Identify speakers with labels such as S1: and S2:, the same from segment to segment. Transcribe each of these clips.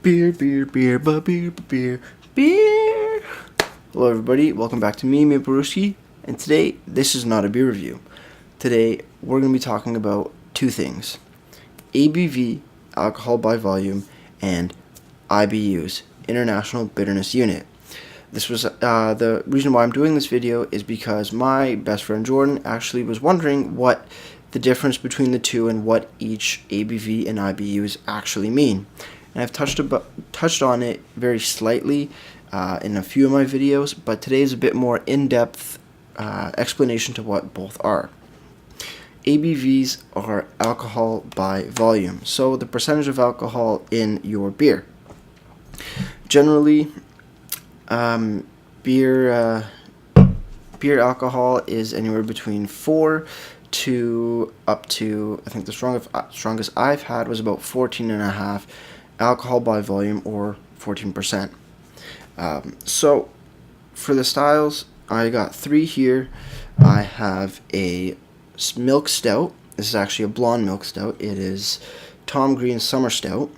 S1: Beer, beer, beer, beer, beer, beer. Hello everybody, welcome back to me, Maple, and today, this is not a beer review. Today, we're going to be talking about two things. ABV, alcohol by volume, and IBUs, International Bitterness Unit. This was the reason why I'm doing this video is because my best friend Jordan actually was wondering what the difference between the two and what each ABV and IBUs actually mean. And I've touched on it very slightly in a few of my videos, but today is a bit more in-depth explanation to what both are. ABVs are alcohol by volume, so the percentage of alcohol in your beer. Generally, beer alcohol is anywhere between 4 to up to, I think the strongest I've had was about 14.5 alcohol by volume, or 14%. So for the styles, I got 3 here. I have a milk stout. This is actually a blonde milk stout. It is Tom Green Summer Stout,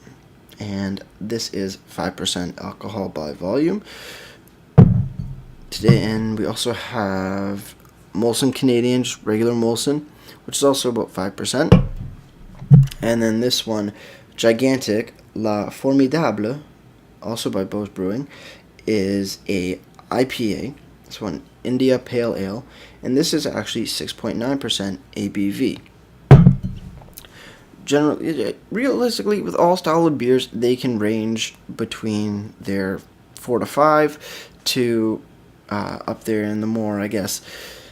S1: and this is 5% alcohol by volume. Today, and we also have Molson Canadian, just regular Molson, which is also about 5%. And then this one, Gigantic La Formidable, also by Bose Brewing, is a IPA. This one, India Pale Ale, and this is actually 6.9% ABV. Generally, realistically, with all style of beers, they can range between their 4 to 5 to up there in the more, I guess,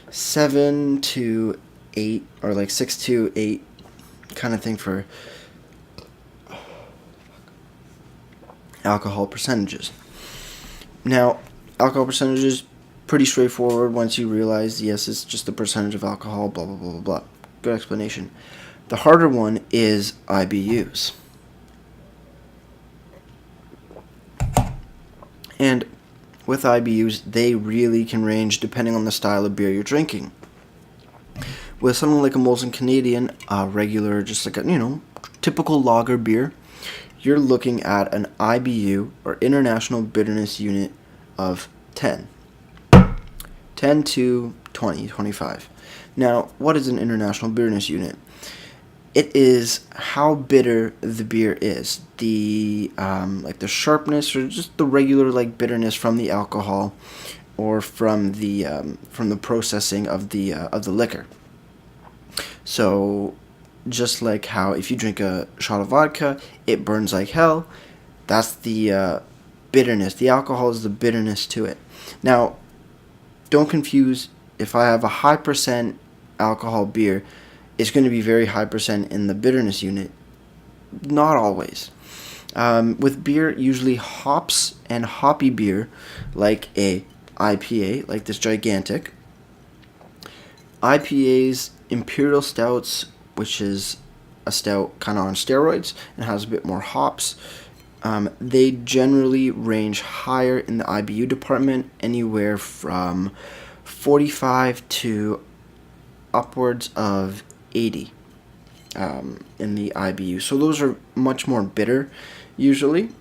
S1: 7 to 8, or like 6 to 8 kind of thing for alcohol percentages. Now, alcohol percentages, pretty straightforward once you realize, yes, it's just the percentage of alcohol, blah, blah, blah, blah, blah. Good explanation. The harder one is IBUs. And with IBUs, they really can range depending on the style of beer you're drinking. With something like a Molson Canadian, regular, just like a, typical lager beer, you're looking at an IBU, or International Bitterness Unit, of 10. 10 to 20, 25. Now, what is an International Bitterness Unit? It is how bitter the beer is, the like the sharpness, or just the regular bitterness from the alcohol, or from the processing of the liquor. So, just like how if you drink a shot of vodka, it burns like hell. That's the bitterness. The alcohol is the bitterness to it. Now, don't confuse. If I have a high percent alcohol beer, it's going to be very high percent in the bitterness unit. Not always. With beer, usually hops and hoppy beer, like a IPA, like this Gigantic. IPAs, Imperial Stouts, which is a stout kind of on steroids and has a bit more hops, they generally range higher in the IBU department, anywhere from 45 to upwards of 80 in the IBU. So those are much more bitter, usually.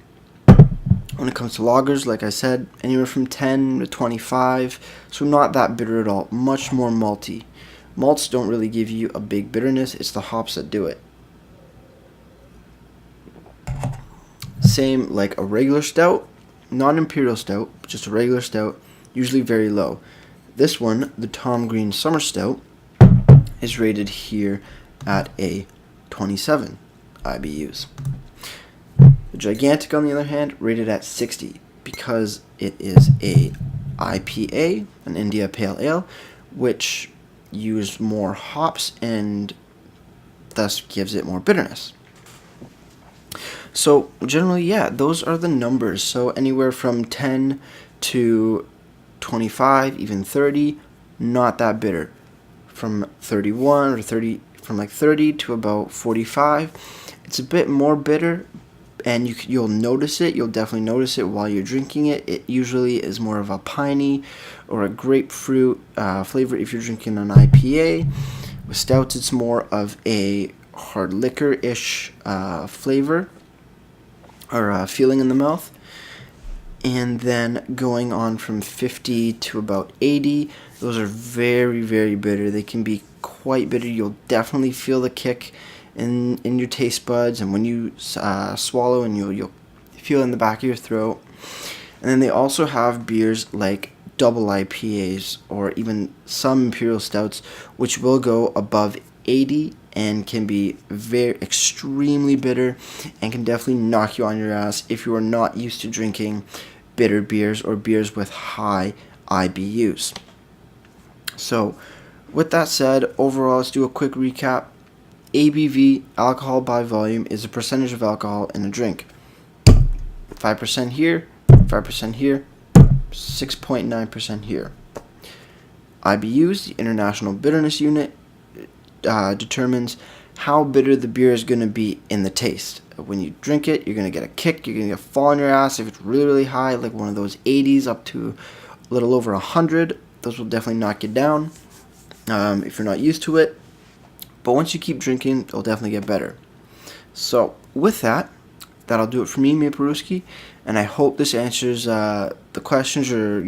S1: When it comes to lagers, like I said, anywhere from 10 to 25, so not that bitter at all, much more malty. Malts don't really give you a big bitterness, it's the hops that do it. Same like a regular stout, not an Imperial Stout, but just a regular stout, usually very low. This one, the Tom Green Summer Stout, is rated here at a 27 IBUs. The Gigantic, on the other hand, rated at 60 because it is a IPA, an India Pale Ale, which use more hops and thus gives it more bitterness. So generally, yeah, those are the numbers. So anywhere from 10 to 25, even 30, not that bitter. From 31 or 30, from like 30 to about 45, it's a bit more bitter, and you'll notice it. You'll definitely notice it while you're drinking it. It usually is more of a piney or a grapefruit flavor if you're drinking an IPA. With stouts, it's more of a hard liquor-ish flavor. or feeling in the mouth. And then going on from 50 to about 80, those are very, very bitter. They can be quite bitter. You'll definitely feel the kick in your taste buds, and when you swallow, and you'll feel it in the back of your throat. And then they also have beers like double IPAs or even some imperial stouts, which will go above 80 and can be very extremely bitter and can definitely knock you on your ass if you are not used to drinking bitter beers or beers with high IBUs. So with that said, overall, let's do a quick recap. ABV, alcohol by volume, is a percentage of alcohol in a drink. 5% here, 5% here, 6.9% here. IBUs, the International Bitterness Unit, determines how bitter the beer is going to be in the taste. When you drink it, you're going to get a kick, you're going to get a fall on your ass. If it's really, really high, like one of those 80s up to a little over 100, those will definitely knock you down if you're not used to it. But once you keep drinking, it'll definitely get better. So with that, that'll do it for me, Maple-Ruski, and I hope this answers the questions, or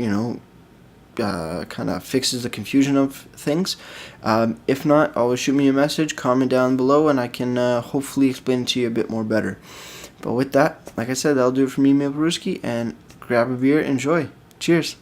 S1: kind of fixes the confusion of things. If not, always shoot me a message, comment down below, and I can hopefully explain it to you a bit more better. But with that, like I said, that'll do it for me, Maple-Ruski, and grab a beer, enjoy. Cheers.